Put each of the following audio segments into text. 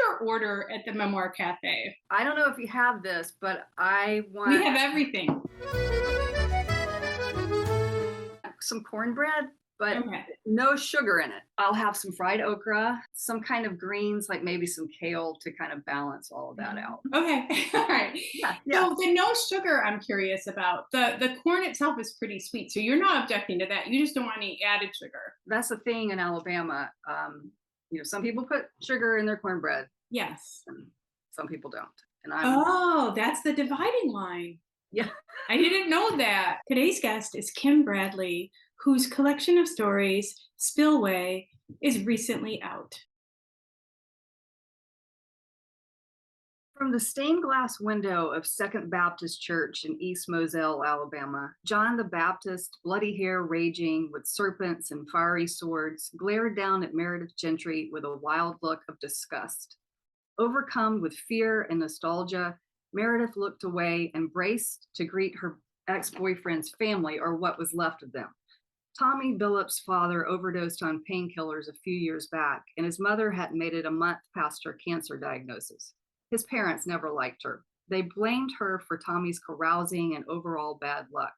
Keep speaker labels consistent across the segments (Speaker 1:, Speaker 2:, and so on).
Speaker 1: your order at the Memoir Cafe?
Speaker 2: I don't know if you have this, but I
Speaker 1: We
Speaker 2: want
Speaker 1: have everything.
Speaker 2: some cornbread, but
Speaker 1: Okay.
Speaker 2: no sugar in it. I'll have some fried okra, some kind of greens, like maybe some kale to kind of balance all of that out.
Speaker 1: Okay. All right.
Speaker 2: Yeah, yeah.
Speaker 1: So the no sugar I'm curious about. The corn itself is pretty sweet. So you're not objecting to that. You just don't want any added sugar.
Speaker 2: That's the thing in Alabama. Some people put sugar in their cornbread,
Speaker 1: Yes.
Speaker 2: and some people don't. And I'm
Speaker 1: Oh, that's the dividing line.
Speaker 2: yeah.
Speaker 1: I didn't know that. Today's guest is Kim Bradley, whose collection of stories, Spillway, is recently out.
Speaker 2: From the stained glass window of Second Baptist Church in East Moselle, Alabama, John the Baptist, bloody hair raging with serpents and fiery swords, glared down at Meredith Gentry with a wild look of disgust. Overcome with fear and nostalgia, Meredith looked away and braced to greet her ex-boyfriend's family, or what was left of them. Tommy Billups' father overdosed on painkillers a few years back, and his mother hadn't made it a month past her cancer diagnosis. His parents never liked her. They blamed her for Tommy's carousing and overall bad luck.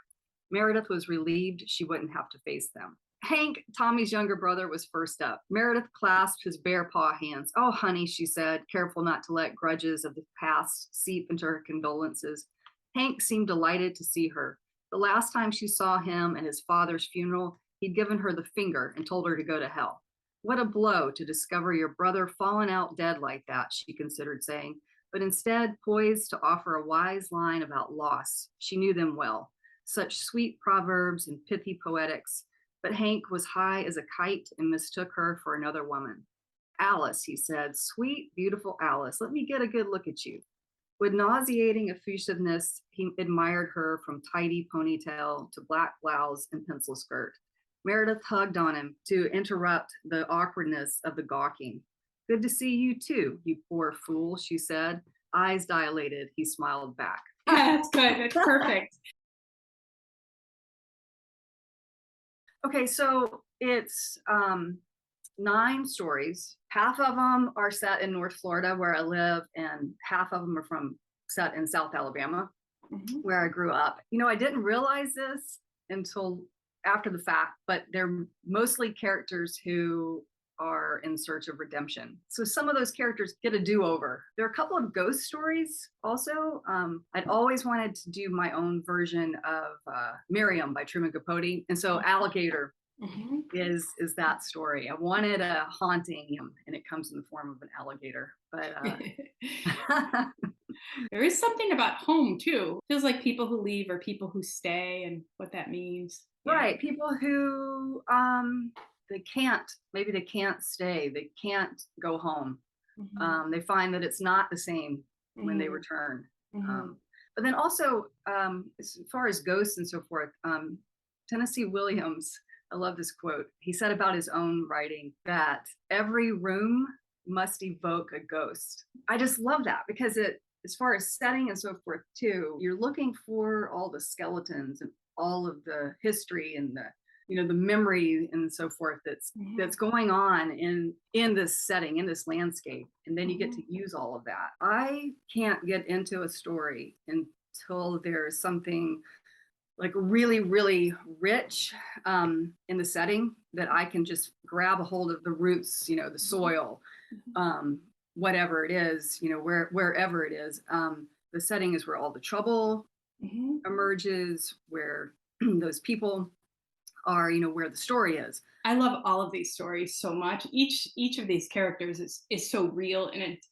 Speaker 2: Meredith was relieved she wouldn't have to face them. Hank, Tommy's younger brother, was first up. Meredith clasped his bare paw hands. "Oh, honey," she said, careful not to let grudges of the past seep into her condolences. Hank seemed delighted to see her. The last time she saw him at his father's funeral, he'd given her the finger and told her to go to hell. What a blow to discover your brother fallen out dead like that, she considered saying, but instead poised to offer a wise line about loss. She knew them well, such sweet proverbs and pithy poetics, but Hank was high as a kite and mistook her for another woman. "Alice," he said, "sweet, beautiful Alice, let me get a good look at you." With nauseating effusiveness, he admired her from tidy ponytail to black blouse and pencil skirt. Meredith hugged on him to interrupt the awkwardness of the gawking. "Good to see you too, you poor fool," she said. Eyes dilated, he smiled back.
Speaker 1: That's good. That's perfect.
Speaker 2: Okay, so it's 9 stories. Half of them are set in North Florida, where I live, and half of them are set in South Alabama, where I grew up. I didn't realize this until after the fact, but they're mostly characters who are in search of redemption. So some of those characters get a do-over. There are a couple of ghost stories also. I'd always wanted to do my own version of Miriam by Truman Capote. And so Alligator is that story. I wanted a haunting, and it comes in the form of an alligator. But
Speaker 1: There is something about home too. Feels like people who leave are people who stay and what that means. Yeah.
Speaker 2: Right, people who they can't stay, they can't go home. They find that it's not the same when they return. But then also, as far as ghosts and so forth, Tennessee Williams, I love this quote. He said about his own writing that every room must evoke a ghost. I just love that because as far as setting and so forth too, you're looking for all the skeletons and all of the history and the memory and so forth that's going on in this setting, in this landscape, and then you get to use all of that. I can't get into a story until there's something like really, really rich in the setting that I can just grab a hold of the roots, the soil, whatever it is, wherever it is. The setting is where all the trouble emerges, where those people are, where the story is.
Speaker 1: I love all of these stories so much. Each of these characters is so real, and it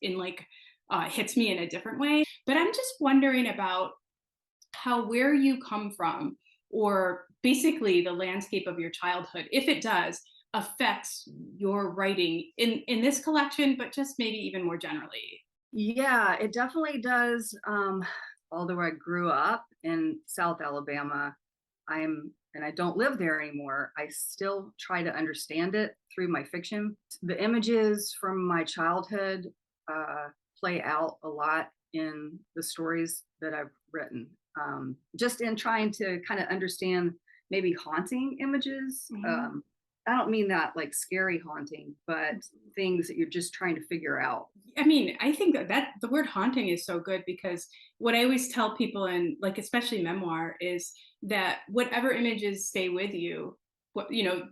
Speaker 1: hits me in a different way. But I'm just wondering about where you come from, or basically the landscape of your childhood, if it does, affects your writing in this collection, but just maybe even more generally.
Speaker 2: Yeah, it definitely does. Although I grew up in South Alabama, and I don't live there anymore, I still try to understand it through my fiction. The images from my childhood play out a lot in the stories that I've written. Just in trying to kind of understand maybe haunting images, I don't mean that like scary haunting, but things that you're just trying to figure out.
Speaker 1: I mean, I think that the word haunting is so good because what I always tell people in like especially memoir is that whatever images stay with you, what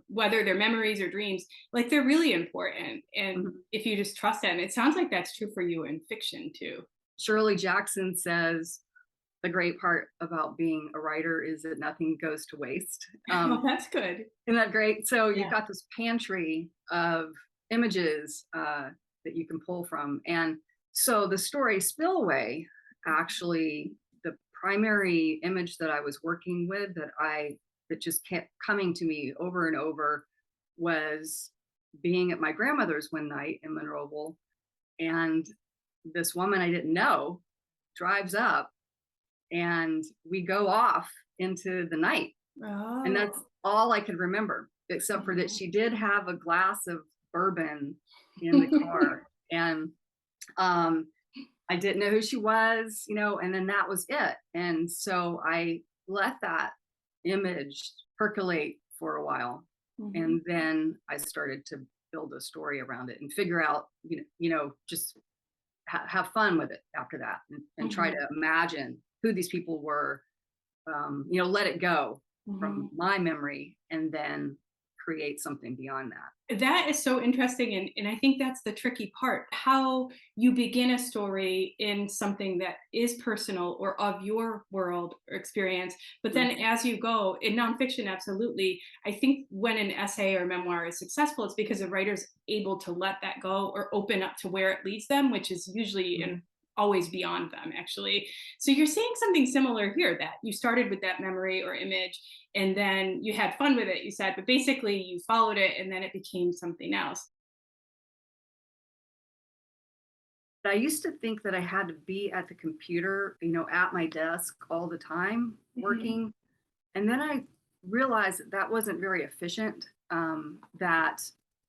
Speaker 1: whether they're memories or dreams, like they're really important. And
Speaker 2: Mhm.
Speaker 1: if you just trust them, it sounds like that's true for you in fiction too.
Speaker 2: Shirley Jackson says the great part about being a writer is that nothing goes to waste.
Speaker 1: Oh, that's good.
Speaker 2: Isn't that great? So you've
Speaker 1: Yeah.
Speaker 2: got this pantry of images that you can pull from. And so the story Spillway, actually, the primary image that I was working with that just kept coming to me over and over was being at my grandmother's one night in Monroeville, and this woman I didn't know drives up, and we go off into the night, and that's
Speaker 1: Oh.
Speaker 2: all I could remember, except for that
Speaker 1: Mhm.
Speaker 2: she did have a glass of bourbon in the car. And um, I didn't know who she was, and then that was it. And so I let that image percolate for a while.
Speaker 1: Mhm.
Speaker 2: And then I started to build a story around it and figure out, just have fun with it after that, and try to
Speaker 1: Mhm.
Speaker 2: imagine who these people were, let it go from
Speaker 1: Mhm.
Speaker 2: my memory and then create something beyond that.
Speaker 1: That is so interesting, and I think that's the tricky part, how you begin a story in something that is personal or of your world or experience, but then
Speaker 2: Mhm.
Speaker 1: as you go in nonfiction, absolutely. I think when an essay or memoir is successful, it's because the writer's able to let that go or open up to where it leads them, which is usually and
Speaker 2: Mhm.
Speaker 1: always beyond them, actually. So you're saying something similar here, that you started with that memory or image and then you had fun with it, you said, but basically you followed it and then it became something else.
Speaker 2: I used to think that I had to be at the computer, at my desk all the time
Speaker 1: Mhm.
Speaker 2: working. And then I realized that that wasn't very efficient, that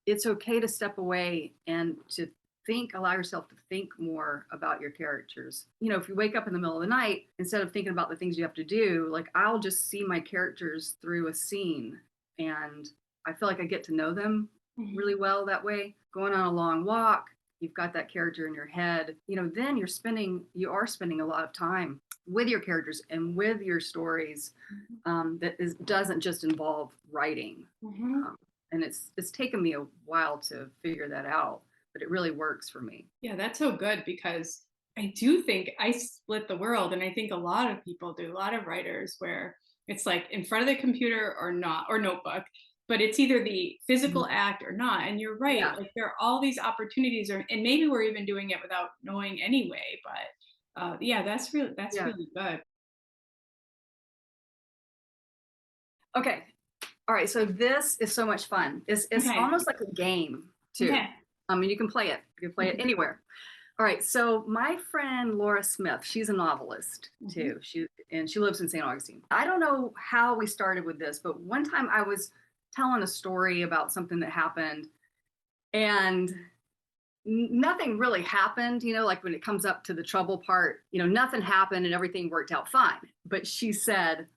Speaker 2: it's okay to step away and to allow yourself to think more about your characters. If you wake up in the middle of the night, instead of thinking about the things you have to do, like I'll just see my characters through a scene, and I feel like I get to know them really
Speaker 1: Mhm.
Speaker 2: well that way. Going on a long walk, you've got that character in your head, then you are spending a lot of time with your characters and with your stories,
Speaker 1: Mhm.
Speaker 2: doesn't just involve writing.
Speaker 1: Mhm.
Speaker 2: Um, and it's taken me a while to figure that out, but it really works for me.
Speaker 1: Yeah, that's so good because I do think I split the world, and I think a lot of people do, a lot of writers where it's like in front of the computer or not, or notebook, but it's either the physical
Speaker 2: Mhm.
Speaker 1: act or not. And you're right,
Speaker 2: Yeah.
Speaker 1: like there are all these opportunities, and maybe we're even doing it without knowing anyway. But yeah, that's
Speaker 2: Yeah.
Speaker 1: really good.
Speaker 2: Okay. All right. So this is so much fun. It's
Speaker 1: Okay.
Speaker 2: almost like a game too.
Speaker 1: Okay.
Speaker 2: I mean, you can play it. You can play it
Speaker 1: Mhm.
Speaker 2: anywhere. All right. So my friend Laura Smith, she's a novelist
Speaker 1: Mhm.
Speaker 2: too. She lives in St. Augustine. I don't know how we started with this, but one time I was telling a story about something that happened, and nothing really happened, like when it comes up to the trouble part, nothing happened and everything worked out fine. But she said,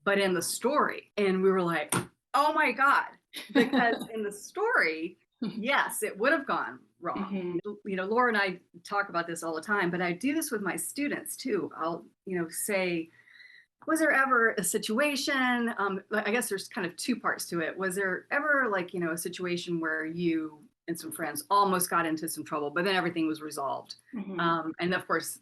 Speaker 2: but in the story, and we were like, oh my God, because in the story, yes, it would have gone wrong.
Speaker 1: Mhm.
Speaker 2: Laura and I talk about this all the time, but I do this with my students too. I'll, say, was there ever a situation, I guess there's kind of two parts to it. Was there ever like, a situation where you and some friends almost got into some trouble, but then everything was resolved?
Speaker 1: Mhm.
Speaker 2: And of course,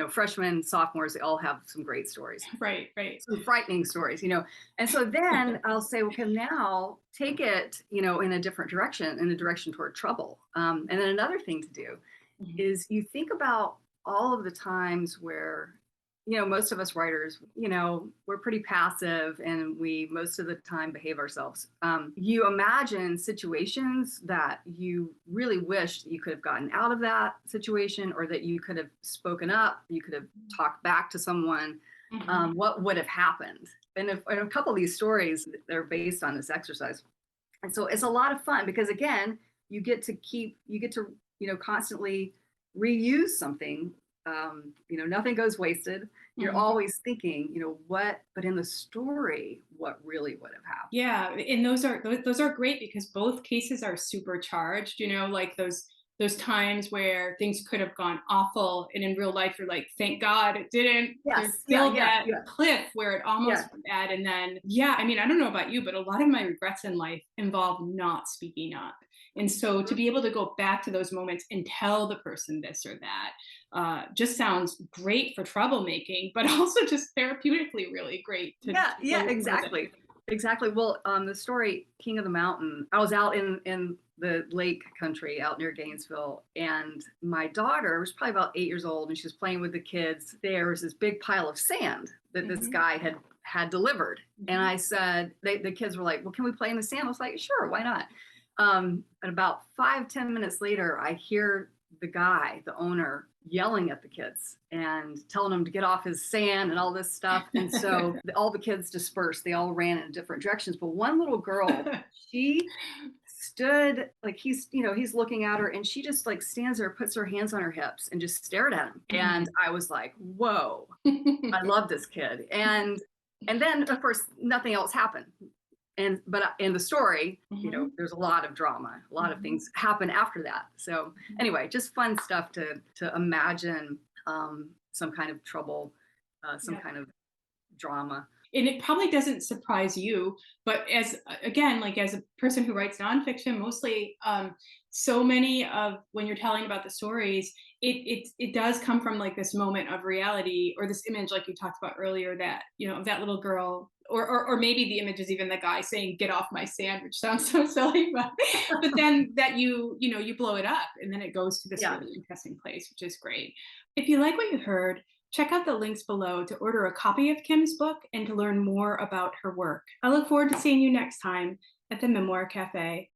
Speaker 2: freshmen, sophomores, they all have some great stories,
Speaker 1: Right, right.
Speaker 2: some frightening stories, And so then I'll say, okay, now take it, in a different direction, in a direction toward trouble. And then another thing to do
Speaker 1: Mhm.
Speaker 2: is you think about all of the times where, most of us writers, we're pretty passive and we most of the time behave ourselves. You imagine situations that you really wish that you could have gotten out of that situation, or that you could have spoken up, you could have talked back to someone.
Speaker 1: Mhm.
Speaker 2: What would have happened? And a couple of these stories, they're based on this exercise. And so it's a lot of fun because, again, you get to constantly reuse something Nothing goes wasted. You're
Speaker 1: Mhm.
Speaker 2: always thinking, but in the story, what really would have happened?
Speaker 1: Yeah, and those are great because both cases are supercharged, like those times where things could have gone awful, and in real life you're like, thank God it didn't. There's
Speaker 2: Yes. Yeah.
Speaker 1: still
Speaker 2: Yeah.
Speaker 1: that
Speaker 2: Yeah.
Speaker 1: cliff where it almost
Speaker 2: Yeah.
Speaker 1: went bad, and then yeah, I mean, I don't know about you, but a lot of my regrets in life involve not speaking up. And so to
Speaker 2: Mhm.
Speaker 1: be able to go back to those moments and tell the person this or that just sounds great for troublemaking, but also just therapeutically really great to
Speaker 2: Yeah, yeah,
Speaker 1: go know that.
Speaker 2: exactly. Exactly. Well, the story King of the Mountain, I was out in the lake country out near Gainesville, and my daughter was probably about 8 years old, and she was playing with the kids. There was this big pile of sand that this
Speaker 1: Mhm,
Speaker 2: guy had delivered, and
Speaker 1: mhm.
Speaker 2: I said, the kids were like, "Well, can we play in the sand?" I was like, "Sure, why not?" And about 5, 10 minutes later, I hear the guy, the owner, yelling at the kids and telling them to get off his sand and all this stuff. And so all the kids dispersed. They all ran in different directions. But one little girl, she stood like he's looking at her, and she just like stands there, puts her hands on her hips and just stared at him. And
Speaker 1: Mhm.
Speaker 2: I was like, whoa, I love this kid. And then of course nothing else happened. And but in the story,
Speaker 1: Mhm,
Speaker 2: there's a lot of drama, a lot of
Speaker 1: mhm,
Speaker 2: things happen after that. So
Speaker 1: mhm.
Speaker 2: anyway, just fun stuff to imagine, some kind of trouble, some
Speaker 1: Yeah.
Speaker 2: kind of drama.
Speaker 1: And it probably doesn't surprise you, but as again, like as a person who writes nonfiction, mostly, so many of when you're telling about the stories, it does come from like this moment of reality or this image, like you talked about earlier, that of that little girl, or maybe the image is even the guy saying, "Get off my sand," which sounds so silly, but then that you blow it up, and then it goes to this
Speaker 2: Yeah.
Speaker 1: really interesting place, which is great. If you like what you heard, check out the links below to order a copy of Kim's book and to learn more about her work. I look forward to seeing you next time at the Memoir Cafe.